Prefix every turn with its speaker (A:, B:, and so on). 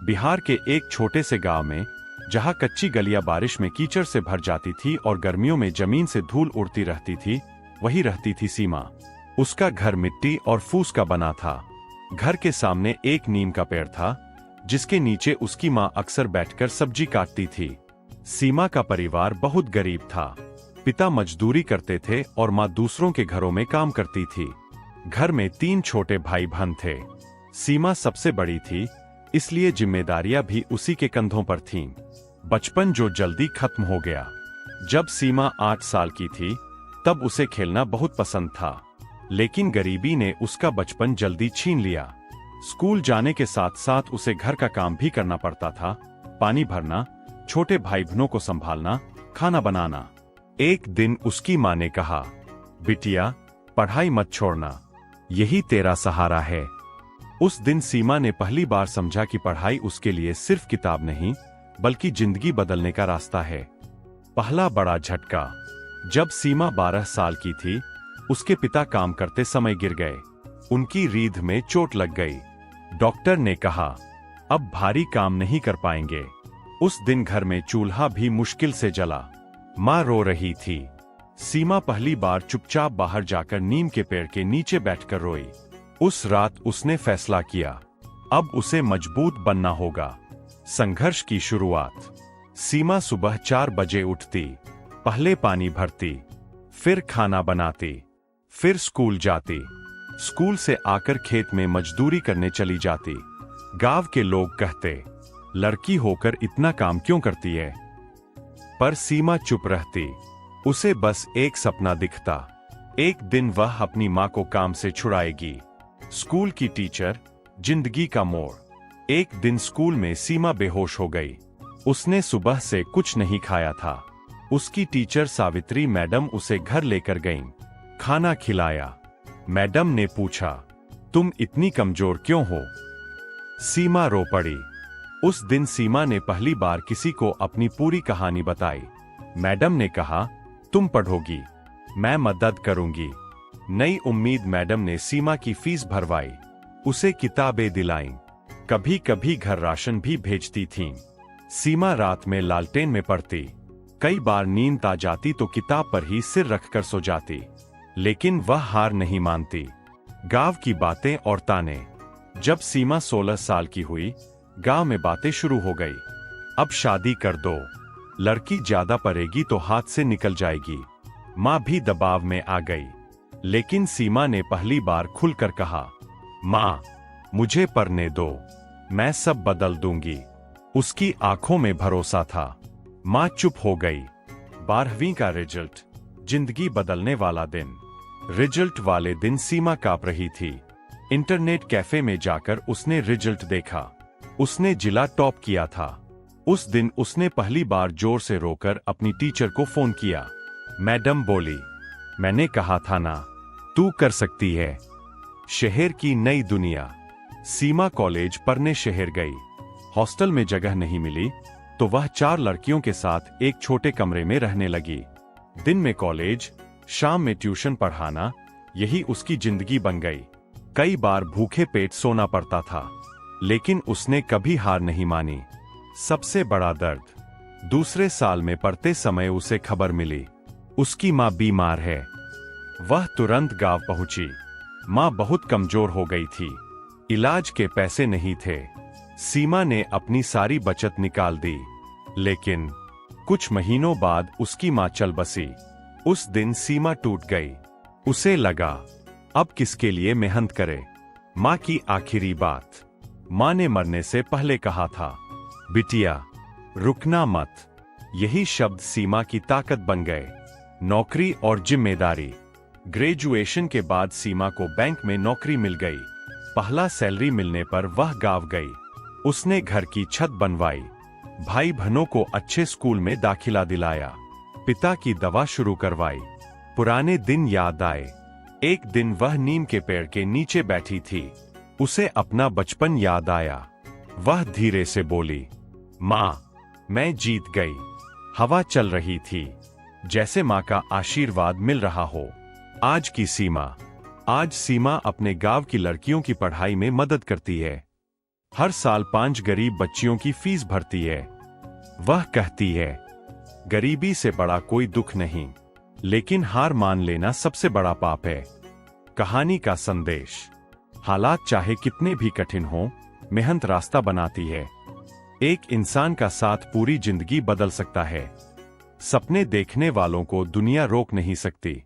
A: बिहार के एक छोटे से गांव में, जहां कच्ची गलियां बारिश में कीचड़ से भर जाती थी और गर्मियों में जमीन से धूल उड़ती रहती थी, वही रहती थी सीमा। उसका घर मिट्टी और फूस का बना था। घर के सामने एक नीम का पेड़ था, जिसके नीचे उसकी माँ अक्सर बैठकर सब्जी काटती थी। सीमा का परिवार बहुत गरीब था। पिता मजदूरी करते थे और माँ दूसरों के घरों में काम करती थी। घर में 3 छोटे भाई बहन थे। सीमा सबसे बड़ी थी, इसलिए जिम्मेदारियां भी उसी के कंधों पर थीं। बचपन जो जल्दी खत्म हो गया। जब सीमा 8 साल की थी, तब उसे खेलना बहुत पसंद था, लेकिन गरीबी ने उसका बचपन जल्दी छीन लिया। स्कूल जाने के साथ साथ उसे घर का काम भी करना पड़ता था, पानी भरना, छोटे भाई बहनों को संभालना, खाना बनाना। एक दिन उसकी माँ ने कहा, बिटिया, पढ़ाई मत छोड़ना, यही तेरा सहारा है। उस दिन सीमा ने पहली बार समझा कि पढ़ाई उसके लिए सिर्फ किताब नहीं, बल्कि जिंदगी बदलने का रास्ता है। पहला बड़ा झटका। जब सीमा 12 साल की थी, उसके पिता काम करते समय गिर गए। उनकी रीढ़ में चोट लग गई। डॉक्टर ने कहा, अब भारी काम नहीं कर पाएंगे। उस दिन घर में चूल्हा भी मुश्किल से जला। माँ रो रही थी। सीमा पहली बार चुपचाप बाहर जाकर नीम के पेड़ के नीचे बैठकर रोई। उस रात उसने फैसला किया, अब उसे मजबूत बनना होगा। संघर्ष की शुरुआत। सीमा सुबह 4 बजे उठती, पहले पानी भरती, फिर खाना बनाती, फिर स्कूल जाती। स्कूल से आकर खेत में मजदूरी करने चली जाती। गांव के लोग कहते, लड़की होकर इतना काम क्यों करती है? पर सीमा चुप रहती। उसे बस एक सपना दिखता, एक दिन वह अपनी माँ को काम से छुड़ाएगी। स्कूल की टीचर, जिंदगी का मोड़। एक दिन स्कूल में सीमा बेहोश हो गई। उसने सुबह से कुछ नहीं खाया था। उसकी टीचर सावित्री मैडम उसे घर लेकर गईं। खाना खिलाया। मैडम ने पूछा, तुम इतनी कमजोर क्यों हो? सीमा रो पड़ी। उस दिन सीमा ने पहली बार किसी को अपनी पूरी कहानी बताई। मैडम ने कहा, तुम पढ़ोगी, मैं मदद करूंगी। नई उम्मीद। मैडम ने सीमा की फीस भरवाई, उसे किताबें दिलाईं, कभी कभी घर राशन भी भेजती थीं। सीमा रात में लालटेन में पढ़ती। कई बार नींद आ जाती तो किताब पर ही सिर रखकर सो जाती, लेकिन वह हार नहीं मानती। गांव की बातें और ताने। जब सीमा 16 साल की हुई, गांव में बातें शुरू हो गई। अब शादी कर दो, लड़की ज्यादा पढ़ेगी तो हाथ से निकल जाएगी। माँ भी दबाव में आ गई। लेकिन सीमा ने पहली बार खुलकर कहा, माँ, मुझे पढ़ने दो, मैं सब बदल दूंगी। उसकी आंखों में भरोसा था। माँ चुप हो गई। 12वीं का रिजल्ट, जिंदगी बदलने वाला दिन। रिजल्ट वाले दिन सीमा कांप रही थी। इंटरनेट कैफे में जाकर उसने रिजल्ट देखा। उसने जिला टॉप किया था। उस दिन उसने पहली बार जोर से रोकर अपनी टीचर को फोन किया। मैडम बोली, मैंने कहा था ना, तू कर सकती है। शहर की नई दुनिया। सीमा कॉलेज पढ़ने शहर गई। हॉस्टल में जगह नहीं मिली तो वह 4 लड़कियों के साथ एक छोटे कमरे में रहने लगी। दिन में कॉलेज, शाम में ट्यूशन पढ़ाना, यही उसकी जिंदगी बन गई। कई बार भूखे पेट सोना पड़ता था, लेकिन उसने कभी हार नहीं मानी। सबसे बड़ा दर्द। दूसरे साल में पढ़ते समय उसे खबर मिली, उसकी माँ बीमार है। वह तुरंत गांव पहुंची। माँ बहुत कमजोर हो गई थी। इलाज के पैसे नहीं थे। सीमा ने अपनी सारी बचत निकाल दी, लेकिन कुछ महीनों बाद उसकी माँ चल बसी। उस दिन सीमा टूट गई। उसे लगा, अब किसके लिए मेहनत करे? माँ की आखिरी बात। माँ ने मरने से पहले कहा था, बिटिया, रुकना मत। यही शब्द सीमा की ताकत बन गए। नौकरी और जिम्मेदारी। ग्रेजुएशन के बाद सीमा को बैंक में नौकरी मिल गई। पहला सैलरी मिलने पर वह गांव गई। उसने घर की छत बनवाई, भाई बहनों को अच्छे स्कूल में दाखिला दिलाया, पिता की दवा शुरू करवाई। पुराने दिन याद आए। एक दिन वह नीम के पेड़ के नीचे बैठी थी। उसे अपना बचपन याद आया। वह धीरे से बोली, माँ, मैं जीत गई। हवा चल रही थी, जैसे माँ का आशीर्वाद मिल रहा हो। आज की सीमा। आज सीमा अपने गांव की लड़कियों की पढ़ाई में मदद करती है। हर साल 5 गरीब बच्चियों की फीस भरती है। वह कहती है, गरीबी से बड़ा कोई दुख नहीं, लेकिन हार मान लेना सबसे बड़ा पाप है। कहानी का संदेश: हालात चाहे कितने भी कठिन हों, मेहनत रास्ता बनाती है। एक इंसान का साथ पूरी जिंदगी बदल सकता है। सपने देखने वालों को दुनिया रोक नहीं सकती।